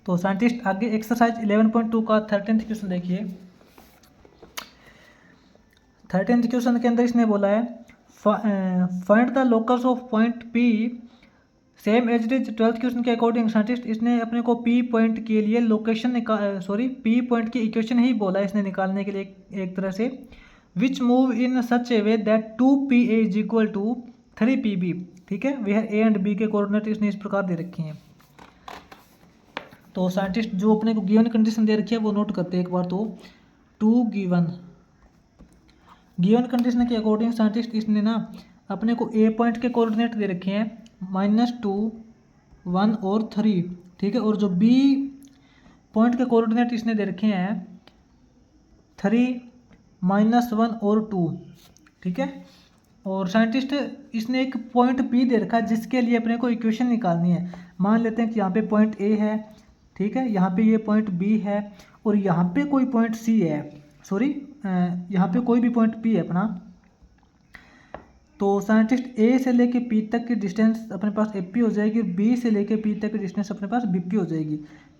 तो साइंटिस्ट आगे एक्सरसाइज 11.2 का 13th क्वेश्चन देखिए। 13th क्वेश्चन के अंदर इसने बोला है find the locus of point P same as it is. 12th question के अकॉर्डिंग साइंटिस्ट इसने अपने को पी पॉइंट के लिए लोकेशन पी पॉइंट की इक्वेशन ही बोला है इसने निकालने के लिए एक तरह से। Which move in such a way that 2pa is equal to 3pb। ठीक है, वह ए एंड बी के कोऑर्डिनेट इसने इस प्रकार दे रखे हैं। तो साइंटिस्ट जो अपने को गिवन कंडीशन दे रखी है वो नोट करते हैं एक बार। तो टू गिवन कंडीशन के अकॉर्डिंग साइंटिस्ट इसने ना अपने को ए पॉइंट के कोऑर्डिनेट दे रखे हैं -2, 1 और 3। ठीक है, और जो बी पॉइंट के कोऑर्डिनेट इसने दे रखे हैं 3, -1 और 2। ठीक है, और साइंटिस्ट इसने एक पॉइंट पी दे रखा है जिसके लिए अपने को इक्वेशन निकालनी है। मान लेते हैं कि यहाँ पे पॉइंट ए है, ठीक है, यहाँ पे ये पॉइंट बी है और यहाँ पे कोई पॉइंट सी है, यहाँ पे कोई भी पॉइंट पी है अपना। तो साइंटिस्ट ए से लेके पी तक की डिस्टेंस अपने पास ए पी हो जाएगी और बी से लेके पी तक की डिस्टेंस अपने पास बी पी हो जाएगी।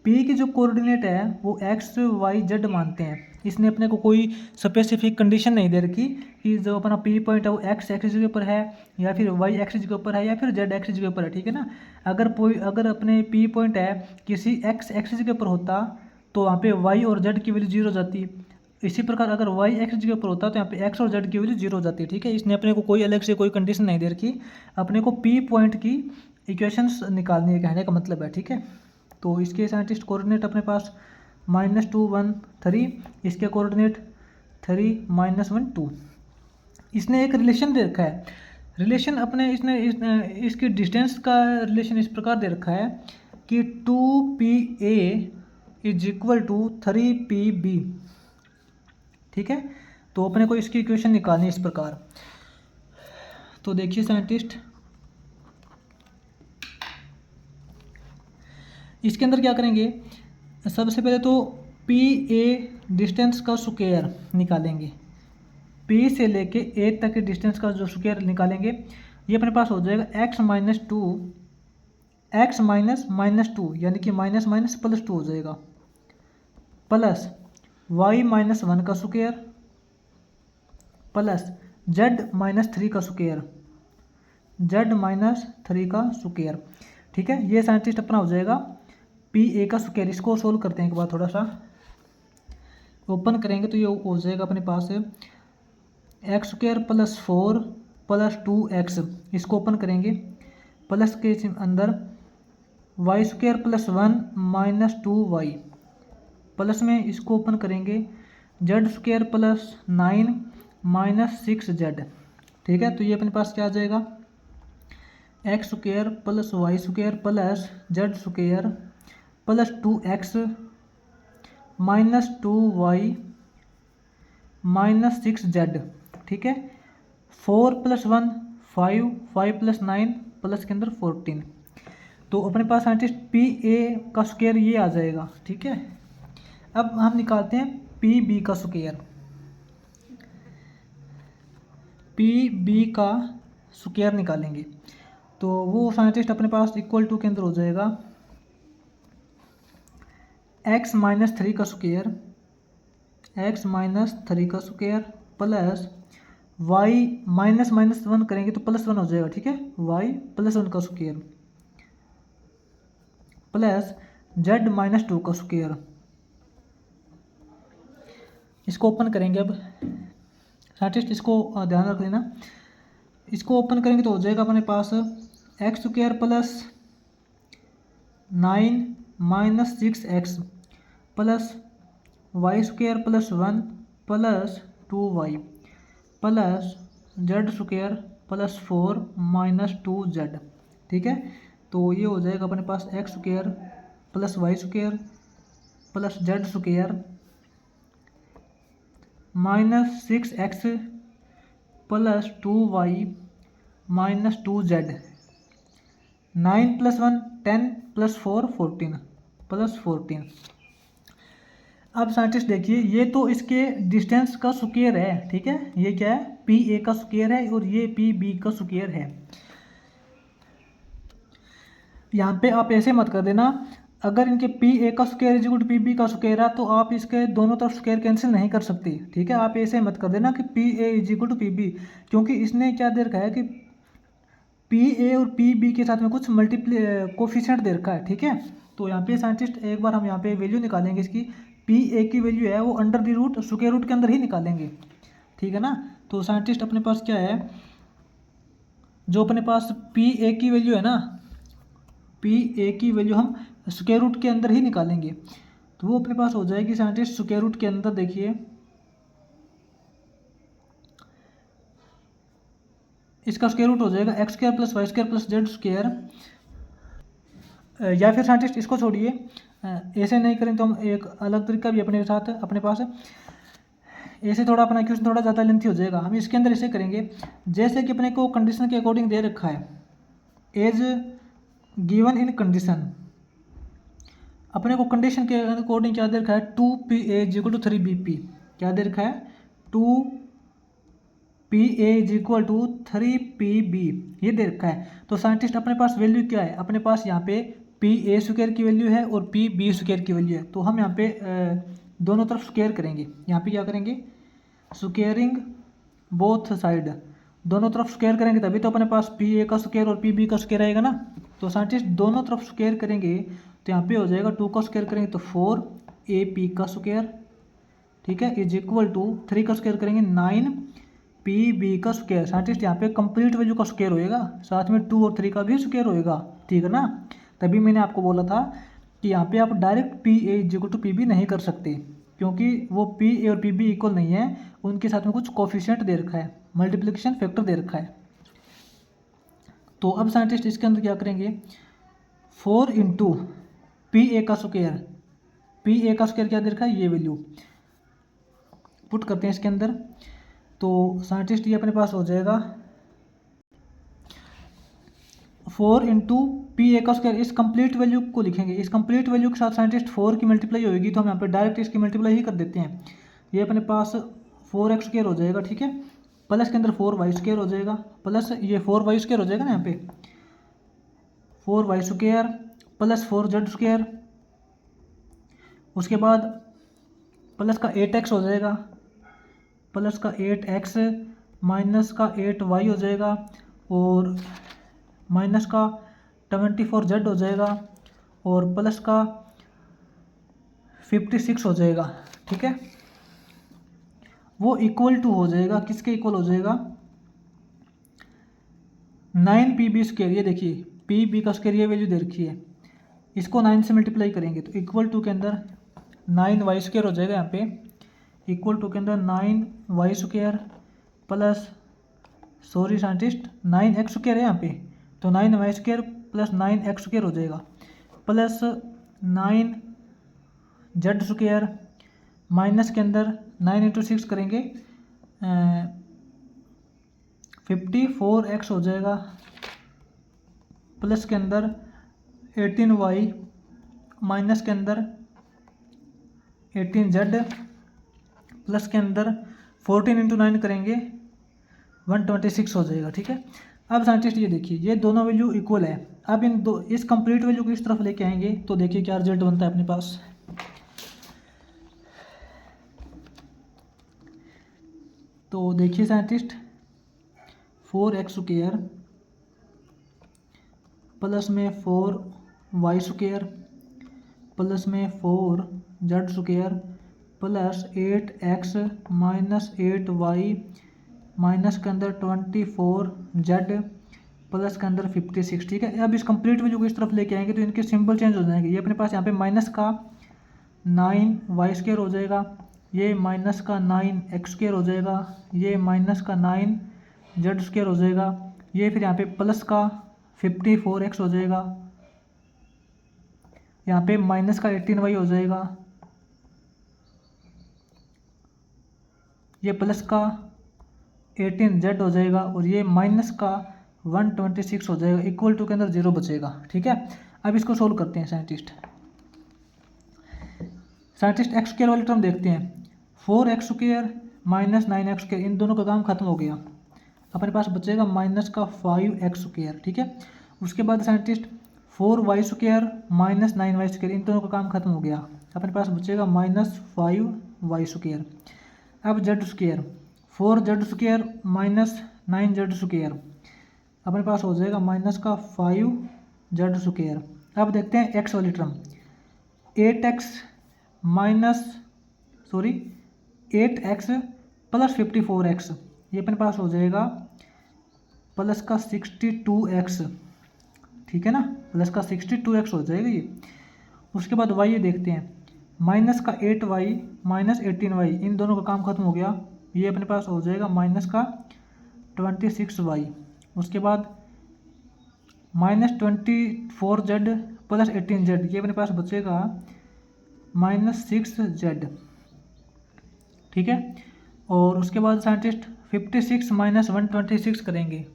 पी की जो कोऑर्डिनेट है वो एक्स वाई जेड मानते हैं। इसने अपने को कोई स्पेसिफिक कंडीशन नहीं दे रखी कि जो अपना पी पॉइंट है वो एक्स एक्सिस के ऊपर है या फिर वाई एक्सिस के ऊपर है या फिर जेड एक्सिस के ऊपर है। ठीक है ना, अगर अपने पी पॉइंट है किसी एक्स एक्सिस के ऊपर होता तो वहाँ पे वाई और जेड की वैल्यू 0 हो जाती। इसी प्रकार अगर वाई एक्सिस के ऊपर होता तो यहाँ पे एक्स और जेड की वैल्यू 0 हो जाती है। ठीक है, इसने अपने को कोई अलग से कोई कंडीशन नहीं दे रखी, अपने को पी पॉइंट की इक्वेशंस निकालनी है, कहने का मतलब है। ठीक है, तो इसके साइंटिस्ट कोऑर्डिनेट अपने पास -2, 1, 3, इसके कोऑर्डिनेट 3, -1, 2। इसने एक रिलेशन दे रखा है। रिलेशन अपने इसकी डिस्टेंस का रिलेशन इस प्रकार दे रखा है कि 2pa is equal to 3pb। ठीक है, तो अपने को इसकी इक्वेशन निकालनी है इस प्रकार। तो देखिए साइंटिस्ट इसके अंदर क्या करेंगे, सबसे पहले तो पी ए डिस्टेंस का स्क्वायर निकालेंगे। पी से लेके ए तक के डिस्टेंस का जो स्क्वायर निकालेंगे ये अपने पास हो जाएगा x -2 यानी कि माइनस माइनस +2 हो जाएगा, प्लस y -1 का स्क्वायर प्लस z-3 का स्क्वायर, z-3 का स्क्वायर। ठीक है, ये साइंटिस्ट अपना हो जाएगा पी ए का स्क्वायर। इसको सोल्व करते हैं एक बार, थोड़ा सा ओपन करेंगे तो ये हो जाएगा अपने पास x² + 4 + 2x। इसको ओपन करेंगे, प्लस के अंदर y² + 1 - 2y, प्लस में इसको ओपन करेंगे z² + 9 - 6z। ठीक है, तो ये अपने पास क्या आ जाएगा x² + y² + z² + 2x - 2y - 6z। ठीक है, 4 + 1 5, 5 + 9 प्लस के अंदर 14। तो अपने पास साइंटिस्ट पी ए का स्क्वायर ये आ जाएगा। ठीक है, अब हम निकालते हैं पी बी का स्क्वायर। पी बी का स्क्वायर निकालेंगे तो वो साइंटिस्ट अपने पास इक्वल टू के अंदर हो जाएगा x - 3 का स्क्वायर, x - 3 का स्क्वायर प्लस y -1 करेंगे तो +1 हो जाएगा। ठीक है, y +1 का स्क्वायर प्लस z-2 का स्क्वायर। इसको ओपन करेंगे। अब साइंटिस्ट इसको ध्यान रख लेना, इसको ओपन करेंगे तो हो जाएगा अपने पास x² + 9 - 6x plus y² + 1 plus 2y plus z² + 4 - 2z। ठीक है, तो ये हो जाएगा अपने पास x² + y² plus z² -6x plus 2y - 2z। 9 + 1 10 + 4 14 plus 14। अब साइंटिस्ट देखिए ये तो इसके डिस्टेंस का स्क्वायर है। ठीक है, ये क्या है, पी ए का स्क्वायर है और ये पी बी का स्क्वायर है। यहाँ पे आप ऐसे मत कर देना अगर इनके पी ए का square is equal to P B का स्क्वायर है तो आप इसके दोनों तरफ स्क्वायर कैंसिल नहीं कर सकते, ठीक है। आप ऐसे मत कर देना कि P A is equal to P B, क्योंकि इसने क्या दे रखा है कि पी ए और पी बी के साथ में कुछ कोफिशिएंट दे रखा है, ठीक है। तो यहाँ पे साइंटिस्ट एक बार हम यहाँ पे वैल्यू निकालेंगे इसकी, पी ए की वैल्यू है वो under the root square root के अंदर ही निकालेंगे, ठीक है ना। तो साइंटिस्ट अपने पास क्या है, जो अपने पास पी ए की वैल्यू है ना, पी ए की वैल्यू हम स्क्वायर रूट के अंदर ही निकालेंगे। तो वो अपने पास हो जाएगी साइंटिस्ट स्क्वायर रूट के अंदर, देखिए इसका स्क्वायर रूट हो जाएगा x square plus y square plus z square. या फिर साइंटिस्ट इसको छोड़िए, ऐसे नहीं करें तो हम एक अलग तरीका भी अपने साथ अपने पास है, ऐसे थोड़ा अपना क्वेश्चन थोड़ा ज़्यादा लेंथी हो जाएगा। हम इसके अंदर ऐसे करेंगे, जैसे कि अपने को कंडीशन के अकॉर्डिंग दे रखा है, एज गिवन इन कंडीशन, अपने को कंडीशन के अकॉर्डिंग क्या दे रखा है, 2 PA is equal to 3 BP, क्या दे रखा है 2 PA is equal to 3 PB, ये दे रखा है। तो साइंटिस्ट अपने पास वैल्यू क्या है, अपने पास यहाँ पे PA स्क्वायर की वैल्यू है और PB स्क्वायर की वैल्यू है। तो हम यहाँ पे दोनों तरफ स्क्वायर करेंगे, यहाँ पे क्या करेंगे, स्क्वायरिंग बोथ साइड, दोनों तरफ स्क्वायर करेंगे तभी तो अपने पास PA का स्क्वायर और PB का स्क्वायर आएगा ना। तो साइंटिस्ट दोनों तरफ स्क्वायर करेंगे तो यहाँ पे हो जाएगा 2 का स्क्वायर करेंगे तो 4AP का स्क्वायर, ठीक है, इज इक्वल टू 3 का स्क्वायर करेंगे 9PB का स्क्वायर। साइंटिस्ट यहाँ पे कंप्लीट वैल्यू का स्क्वायर होएगा, साथ में 2 और 3 का भी स्क्वायर होएगा, ठीक है ना। तभी मैंने आपको बोला था कि यहाँ पे आप direct PA is equal to PB नहीं कर सकते, क्योंकि वो PA और PB इक्वल नहीं है, उनके साथ में कुछ कोफिशिएंट दे रखा है, मल्टीप्लिकेशन फैक्टर दे रखा है। तो अब साइंटिस्ट इसके अंदर क्या करेंगे, 4 इंटू PA का स्क्वायर, PA का स्क्वायर क्या दे रखा है, ये वैल्यू पुट करते हैं इसके अंदर। तो साइंटिस्ट ये अपने पास हो जाएगा 4 इंटू PA का स्क्वायर, इस कंप्लीट वैल्यू को लिखेंगे, इस कंप्लीट वैल्यू के साथ साइंटिस्ट 4 की मल्टीप्लाई होगी, तो हम यहाँ पे डायरेक्ट इसकी मल्टीप्लाई ही कर देते हैं। ये अपने पास 4x स्क्वायर हो जाएगा, ठीक है, प्लस के अंदर 4y स्क्वायर हो जाएगा, प्लस ये 4y स्क्वायर हो जाएगा ना, यहाँ पे 4y square plus 4z square, उसके बाद प्लस का 8x हो जाएगा, प्लस का 8x माइनस का 8y हो जाएगा, और माइनस का 24z हो जाएगा, और प्लस का 56 हो जाएगा, ठीक है। वो इक्वल टू हो जाएगा, किसके इक्वल हो जाएगा, 9PB स्क्वायर। ये देखिए PB का स्क्वायर ये वैल्यू दे रखी है, इसको 9 से मल्टीप्लाई करेंगे तो इक्वल टू के अंदर 9y स्क्वायर हो जाएगा, यहाँ पे इक्वल टू के अंदर 9y square plus, sorry scientist 9x square है यहाँ पे, तो 9y square plus 9x square हो जाएगा, प्लस 9z स्क्वायर, माइनस के अंदर 9 इंटू 6 करेंगे 54x हो जाएगा, प्लस के अंदर 18y, माइनस के अंदर 18z, प्लस के अंदर 14 इंटू 9 करेंगे 126 हो जाएगा, ठीक है। अब साइंटिस्ट ये देखिए ये दोनों वैल्यू इक्वल है, अब इन दो इस कंप्लीट वैल्यू को इस तरफ लेके आएंगे तो देखिए क्या रिजल्ट बनता है अपने पास। तो देखिए साइंटिस्ट 4x स्क्वायर प्लस में 4y स्क्वायर प्लस में 4z square plus 8x minus 8y minus के अंदर 24z प्लस के अंदर 56, ठीक है। अब इस कंप्लीट वैल्यू को इस तरफ लेके आएंगे तो इनके सिंबल चेंज हो जाएंगे, ये अपने पास यहाँ पे माइनस का 9y स्क्वायर हो जाएगा, ये माइनस का 9x स्क्वायर हो जाएगा, ये माइनस का 9z स्क्वायर हो जाएगा, ये फिर यहाँ पे प्लस का 54x हो जाएगा, यहाँ पे माइनस का 18y हो जाएगा, ये प्लस का 18z हो जाएगा, और ये माइनस का 126 हो जाएगा, इक्वल टू के अंदर 0 बचेगा, ठीक है। अब इसको सोल्व करते हैं साइंटिस्ट एक्स स्क्वायर वाली टर्म देखते हैं, 4x square minus 9x square, इन दोनों का काम खत्म हो गया, अपने पास बचेगा माइनस का 5x स्क्वायर, ठीक है। उसके बाद साइंटिस्ट 4y² माइनस 9y², इन दोनों का काम खत्म हो गया। अपने पास बचेगा -5y²। अब z², 4z² माइनस 9z², अपने पास हो जाएगा -5z²। अब देखते हैं x वाली टर्म, 8x प्लस 54x, ये अपने पास हो जाएगा प्लस का 62x, ठीक है ना, प्लस का 62x हो जाएगा ये। उसके बाद y ये देखते हैं, माइनस का 8y माइनस 18y, इन दोनों का काम खत्म हो गया, ये अपने पास हो जाएगा माइनस का 26y। उसके बाद -24z प्लस 18z, ये अपने पास बचेगा -6z, ठीक है। और उसके बाद साइंटिस्ट 56 माइनस 126 करेंगे,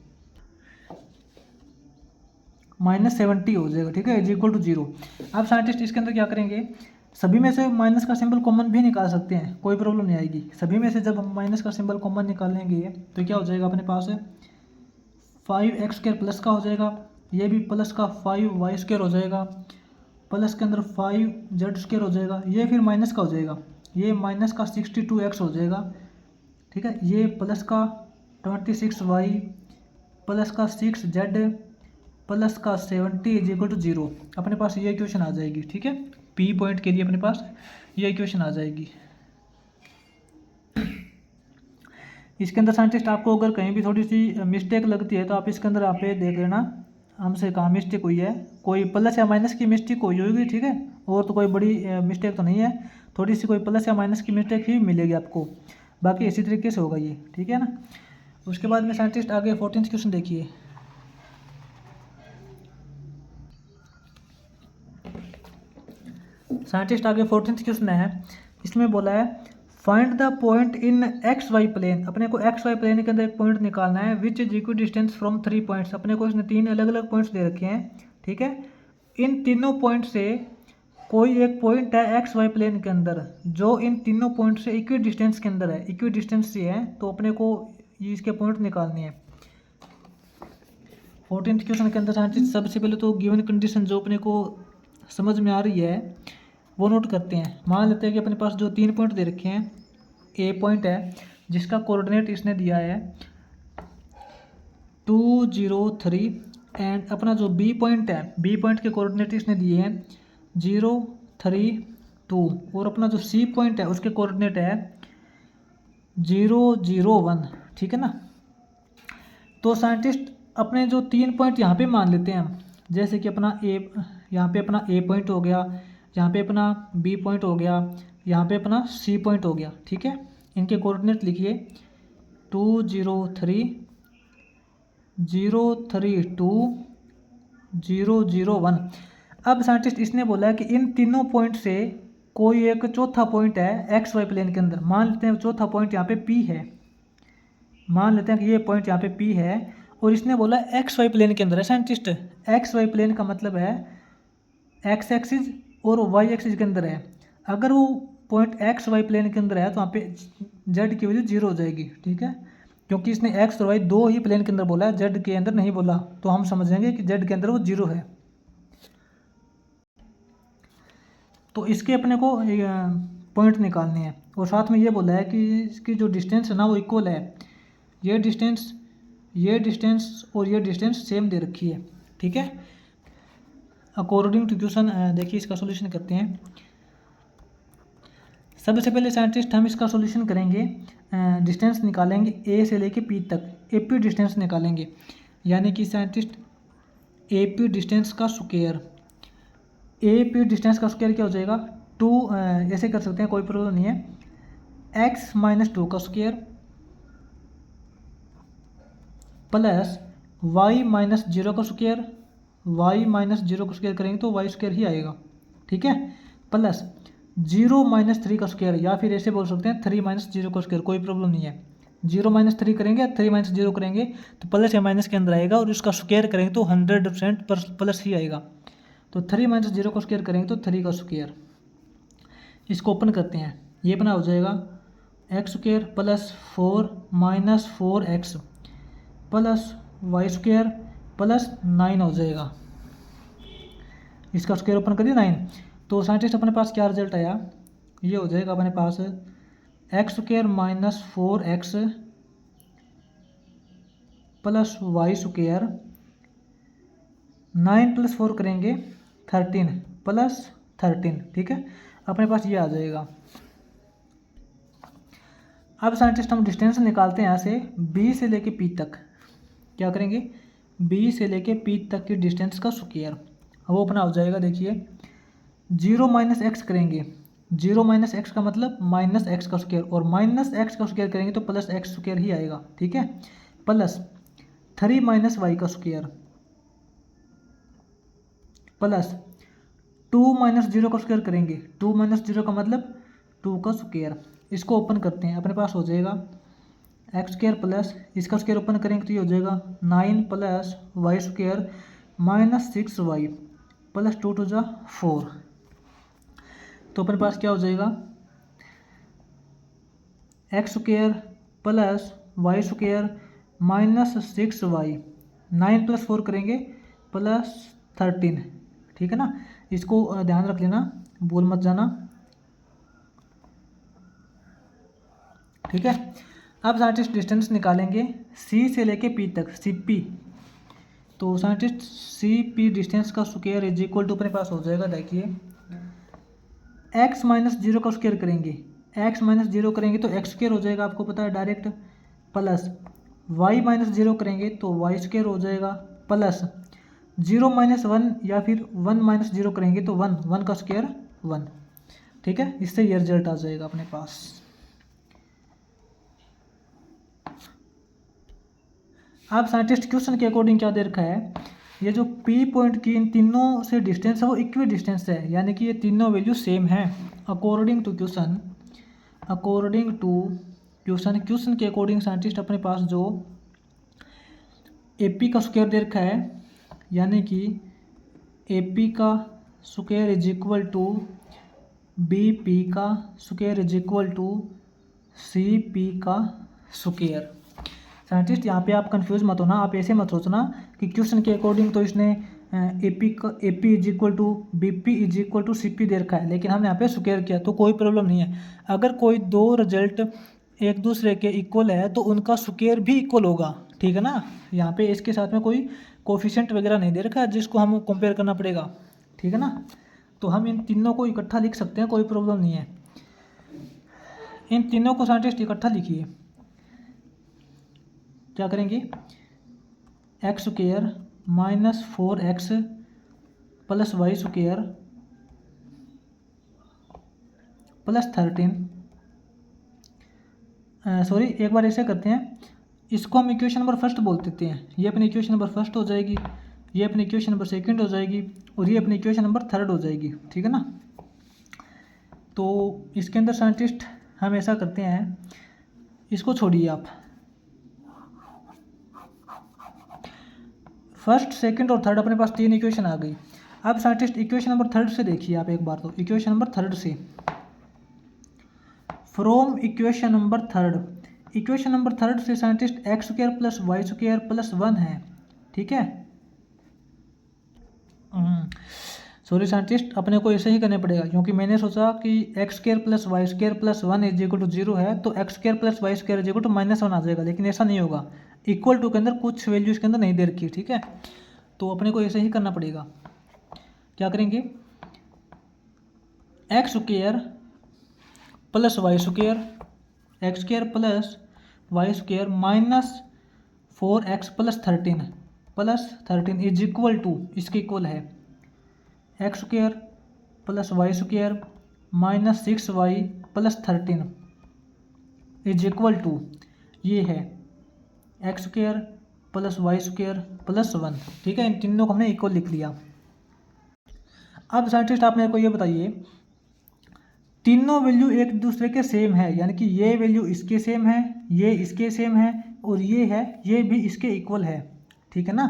-70 हो जाएगा, ठीक है, =0। अब साइंटिस्ट इसके अंदर क्या करेंगे, सभी में से माइनस का सिंबल कॉमन भी निकाल सकते हैं, कोई प्रॉब्लम नहीं आएगी। सभी में से जब हम माइनस का सिंबल कॉमन निकालेंगे तो क्या हो जाएगा अपने पास, 5x² प्लस का हो जाएगा, ये भी प्लस का 5y² हो जाएगा, प्लस के अंदर 5z² हो जाएगा, ये फिर माइनस का हो जाएगा, ये माइनस का 62x हो जाएगा, ठीक है। ये प्लस का 26y प्लस का 6z प्लस का 70 =0, अपने पास ये इक्वेशन आ जाएगी, ठीक है। पी पॉइंट के लिए अपने पास ये इक्वेशन आ जाएगी। इसके अंदर साइंटिस्ट आपको अगर कहीं भी थोड़ी सी मिस्टेक लगती है तो आप इसके अंदर आप ये देख लेना हमसे कहाँ मिस्टेक हुई है, कोई प्लस या माइनस की मिस्टेक हुई होगी, ठीक है, और तो कोई बड़ी मिस्टेक तो नहीं है, थोड़ी सी कोई प्लस या माइनस की मिस्टेक ही मिलेगी आपको, बाकी इसी तरीके से होगा ये, ठीक है ना। उसके बाद में साइंटिस्ट आगे 14th क्वेश्चन देखिए। साइंटिस्ट आगे 14th क्वेश्चन है, इसमें बोला है find the point in x y plane, अपने को एक्स वाई प्लेन के अंदर एक पॉइंट निकालना है, which is equi distance from 3 points, अपने को इसने 3 अलग अलग पॉइंट्स दे रखे हैं, ठीक है। इन तीनों पॉइंट से कोई एक पॉइंट है एक्स वाई प्लेन के अंदर जो इन तीनों पॉइंट से इक्वी डिस्टेंस के अंदर है, इक्वी डिस्टेंस से है, तो अपने को इसके पॉइंट निकालनी है। 14th क्वेश्चन के अंदर साइंटिस्ट सबसे पहले तो गिवन कंडीशन जो अपने को समझ में आ रही है वो नोट करते हैं। मान लेते हैं कि अपने पास जो 3 पॉइंट दे रखे हैं, ए पॉइंट है जिसका कोऑर्डिनेट इसने दिया है 2 0 3, एंड अपना जो बी पॉइंट है, बी पॉइंट के कोऑर्डिनेट इसने दिए हैं 0 3 2, और अपना जो सी पॉइंट है उसके कोऑर्डिनेट है 0 0 1, ठीक है ना। तो साइंटिस्ट अपने जो 3 पॉइंट यहाँ पे मान लेते हैं हम, जैसे कि अपना ए, यहाँ पे अपना ए पॉइंट हो गया, यहाँ पे अपना बी पॉइंट हो गया, यहाँ पे अपना सी पॉइंट हो गया, ठीक है। इनके कोऑर्डिनेट लिखिए 2 0 3 0 3 2 0 0 1। अब साइंटिस्ट इसने बोला है कि इन तीनों पॉइंट से कोई एक चौथा पॉइंट है एक्स वाई प्लेन के अंदर, मान लेते हैं चौथा पॉइंट यहाँ पे पी है, मान लेते हैं कि ये पॉइंट यहाँ पे पी है, और इसने बोला एक्स वाई प्लेन के अंदर है। साइंटिस्ट एक्स वाई प्लेन का मतलब है एक्स एक्सिस और वाई एक्सिस के अंदर है, अगर वो पॉइंट एक्स वाई प्लेन के अंदर है तो वहाँ पे जेड की वैल्यू 0 हो जाएगी, ठीक है, क्योंकि इसने एक्स और वाई दो ही प्लेन के अंदर बोला है, जेड के अंदर नहीं बोला, तो हम समझेंगे कि जेड के अंदर वो 0 है। तो इसके अपने को पॉइंट निकालने हैं, और साथ में ये बोला है कि इसकी जो डिस्टेंस है ना वो इक्वल है, ये डिस्टेंस और ये डिस्टेंस सेम दे रखी है, ठीक है। अकॉर्डिंग टू क्वेश्चन देखिए इसका सॉल्यूशन करते हैं। सबसे पहले साइंटिस्ट हम इसका सॉल्यूशन करेंगे, डिस्टेंस निकालेंगे ए से लेके पी तक, एपी डिस्टेंस निकालेंगे, यानी कि साइंटिस्ट एपी डिस्टेंस का स्क्वायर, एपी डिस्टेंस का स्क्वायर क्या हो जाएगा 2, ऐसे कर सकते हैं, कोई प्रॉब्लम नहीं है, x - 2 का स्क्वायर प्लस y - 0 का स्क्वायर, y - 0 का स्क्वायर करेंगे तो y² ही आएगा, ठीक है, प्लस 0 - 3 का स्क्वायर, या फिर ऐसे बोल सकते हैं 3 - 0 का स्क्वायर, कोई प्रॉब्लम नहीं है। 0 - 3 करेंगे, 3 - 0 करेंगे तो प्लस या माइनस के अंदर आएगा, और उसका स्क्वायर करेंगे तो 100% प्लस ही आएगा, तो 3 - 0 का स्क्वायर करेंगे तो 3 का स्क्वायर। इसको ओपन करते हैं, ये बना हो जाएगा x² plus 4 - 4x plus y² plus 9 हो जाएगा, इसका स्क्वायर ओपन करिए 9। तो साइंटिस्ट अपने पास क्या रिजल्ट आया, ये हो जाएगा अपने पास x square minus 4x plus y square 9 plus 4 करेंगे 13 प्लस 13, ठीक है, अपने पास ये आ जाएगा। अब साइंटिस्ट हम डिस्टेंस निकालते हैं यहाँ से बी से लेके पी तक। क्या करेंगे, बी से लेके पी तक की डिस्टेंस का स्क्वायर, वो अपना हो जाएगा, देखिए 0 माइनस एक्स करेंगे, 0 माइनस एक्स का मतलब माइनस एक्स का स्क्वायर, और माइनस एक्स का स्क्वायर करेंगे तो प्लस एक्स स्क्वायर ही आएगा, ठीक है, प्लस 3 माइनस वाई का स्क्वायर प्लस 2 माइनस 0 का स्क्वायर करेंगे, 2 माइनस 0 का मतलब 2 का स्क्वायर। इसको ओपन करते हैं, अपने पास हो जाएगा एक्स स्क्वायर प्लस इसका स्क्वायर ओपन करेंगे तो ये हो जाएगा 9 plus y square minus 6y plus 2 two जा 4। तो अपने पास क्या हो जाएगा, x square plus y square minus 6y, 9 plus 4 करेंगे प्लस 13, ठीक है ना, इसको ध्यान रख लेना, भूल मत जाना, ठीक है। अब साइंटिस्ट डिस्टेंस निकालेंगे सी से लेके पी तक, सी पी। तो साइंटिस्ट सी पी डिस्टेंस का स्क्वायर इज इक्वल टू अपने पास हो जाएगा, देखिए एक्स माइनस 0 का स्क्वायर करेंगे, एक्स माइनस 0 करेंगे तो एक्स स्क्वायर हो जाएगा, आपको पता है डायरेक्ट, प्लस वाई माइनस 0 करेंगे तो वाई स्क्वायर हो जाएगा, प्लस 0 माइनस 1 या फिर 1 माइनस 0 करेंगे तो 1 का स्क्वायर 1, ठीक है, इससे ये रिजल्ट आ जाएगा अपने पास। अब साइंटिस्ट क्वेश्चन के अकॉर्डिंग क्या दे रखा है, ये जो पी पॉइंट की इन तीनों से डिस्टेंस है वो इक्वी डिस्टेंस है, यानी कि ये तीनों वैल्यू सेम है अकॉर्डिंग टू क्वेश्चन। क्वेश्चन के अकॉर्डिंग साइंटिस्ट अपने पास जो ए पी का स्क्वायर दे रखा है, यानी कि ए पी का square is equal to B P का square is equal to C P का स्क्वायर। साइंटिस्ट यहाँ पे आप कंफ्यूज मत होना, आप ऐसे मत सोचना कि क्वेश्चन के अकॉर्डिंग तो इसने A P is equal to B P is equal to C P दे रखा है, लेकिन हमने यहाँ पे स्क्वायर किया तो कोई प्रॉब्लम नहीं है। अगर कोई दो रिजल्ट एक दूसरे के इक्वल है तो उनका स्क्वायर भी इक्वल होगा, ठीक है ना, यहाँ पे इसके साथ में कोई कोफिशिएंट वगैरह नहीं दे रखा है जिसको हम कंपेयर करना पड़ेगा, ठीक है ना, तो हम इन तीनों को इकट्ठा लिख सकते हैं, कोई प्रॉब्लम नहीं है। इन तीनों को साइंटिस्ट इकट्ठा लिखिए, क्या करेंगे, x square minus 4x plus y square plus 13, sorry एक बार ऐसे करते हैं, इसको हम इक्वेशन नंबर फर्स्ट बोल देते हैं, ये अपनी इक्वेशन नंबर फर्स्ट हो जाएगी, ये अपनी इक्वेशन नंबर सेकंड हो जाएगी, और ये अपनी इक्वेशन नंबर थर्ड हो जाएगी, ठीक है ना। तो इसके अंदर साइंटिस्ट हम ऐसा करते हैं, इसको छोड़िए आप, फर्स्ट सेकंड और थर्ड अपने पास तीन इक्वेशन आ गई। अब साइंटिस्ट इक्वेशन नंबर थर्ड से देखिए आप एक बार, तो इक्वेशन नंबर थर्ड से, फ्रॉम इक्वेशन नंबर थर्ड से scientist x square plus y square plus 1 है, ठीक है, सॉरी साइंटिस्ट अपने को ऐसे ही करना पड़ेगा, क्योंकि मैंने सोचा कि x square plus y square plus 1 is equal to 0 है, तो x square plus y square is equal to -1 आ जाएगा, लेकिन ऐसा नहीं होगा, इक्वल टू के अंदर कुछ वैल्यू इसके अंदर नहीं दे रखी, ठीक है, तो अपने को ऐसे ही करना पड़ेगा। क्या करेंगे, x square plus y square, x square plus y square minus 4x plus 13 is equal to, इसके इक्वल है x square plus y square minus 6y plus 13 is equal to, ये है x square plus y square plus 1, ठीक है, इन तीनों को हमने equal लिख लिया। अब साइंटिस्ट आप मेरे को ये बताइए, तीनों वैल्यू एक दूसरे के सेम है, यानी कि ये वैल्यू इसके सेम है, ये इसके सेम है, और ये है ये भी इसके इक्वल है, ठीक है ना,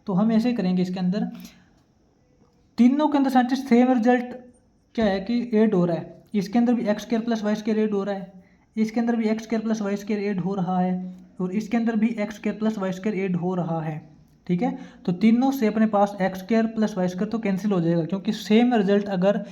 तो हम ऐसे करेंगे, इसके अंदर तीनों के अंदर साइंटिस्ट सेम रिजल्ट क्या है कि ऐड हो रहा है, इसके अंदर भी x square plus y square add हो रहा है, इसके अंदर भी x square plus y square add हो रहा है, और इसके अंदर भी x square plus y square add हो रहा है, ठीक है। तो तीनों से अपने पास x square plus y square तो कैंसिल हो जाएगा, क्योंकि सेम रिजल्ट अगर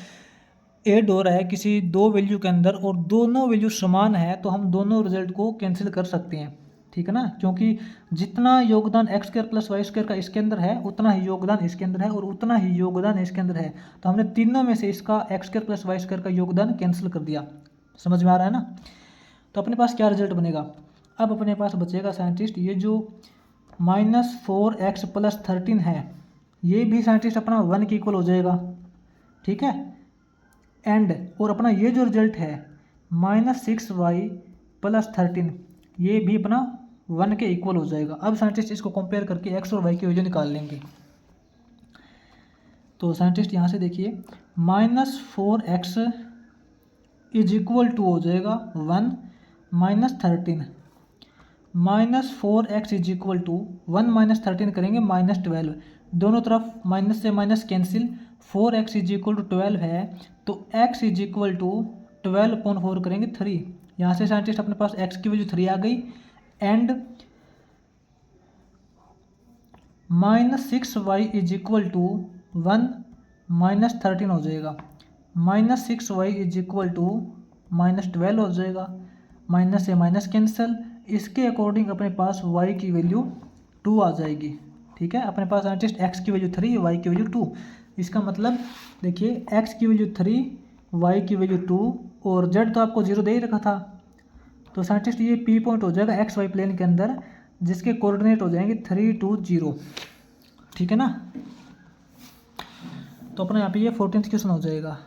ऐड हो रहा है किसी दो वैल्यू के अंदर और दोनों वैल्यू समान है तो हम दोनों रिजल्ट को कैंसिल कर सकते हैं, ठीक है ना। क्योंकि जितना योगदान x square plus y square का इसके अंदर है उतना ही योगदान इसके अंदर है और उतना ही योगदान इसके अंदर है। तो हमने तीनों में से इसका x square plus y square का योगदान कैंसिल कर दिया। समझ में आ रहा है ना। तो अपने पास क्या रिजल्ट बनेगा, अब अपने पास बचेगा साइंटिस्ट ये जो -4x + 13 है, ये भी साइंटिस्ट अपना 1 के इक्वल हो जाएगा, ठीक है। एंड और अपना ये जो रिजल्ट है -6y + 13, ये भी अपना 1 के इक्वल हो जाएगा। अब साइंटिस्ट इसको कंपेयर करके x और y की वैल्यू निकाल लेंगे। तो साइंटिस्ट यहाँ से देखिए -4x = हो जाएगा 1 - 13, -4x = 1 - 13 करेंगे -12, दोनों तरफ माइनस से माइनस कैंसिल, 4x = 12 है तो x = 12/4 करेंगे 3। यहाँ से साइंटिस्ट अपने पास x की वैल्यू 3 आ गई। एंड -6y = 1 - 13 हो जाएगा, -6y = -12 हो जाएगा, माइनस से माइनस कैंसिल, इसके अकॉर्डिंग अपने पास y की वैल्यू 2 आ जाएगी, ठीक है। अपने पास साइंटिस्ट x की वैल्यू 3, y की वैल्यू 2। इसका मतलब देखिए x की वैल्यू 3, y की वैल्यू 2 और z तो आपको 0 दे ही रखा था। तो साइंटिस्ट ये P पॉइंट हो जाएगा एक्स वाई प्लेन के अंदर, जिसके कोऑर्डिनेट हो जाएंगे 3, 2, 0, ठीक है ना। तो अपने यहाँ पे ये 14th क्वेश्चन हो जाएगा।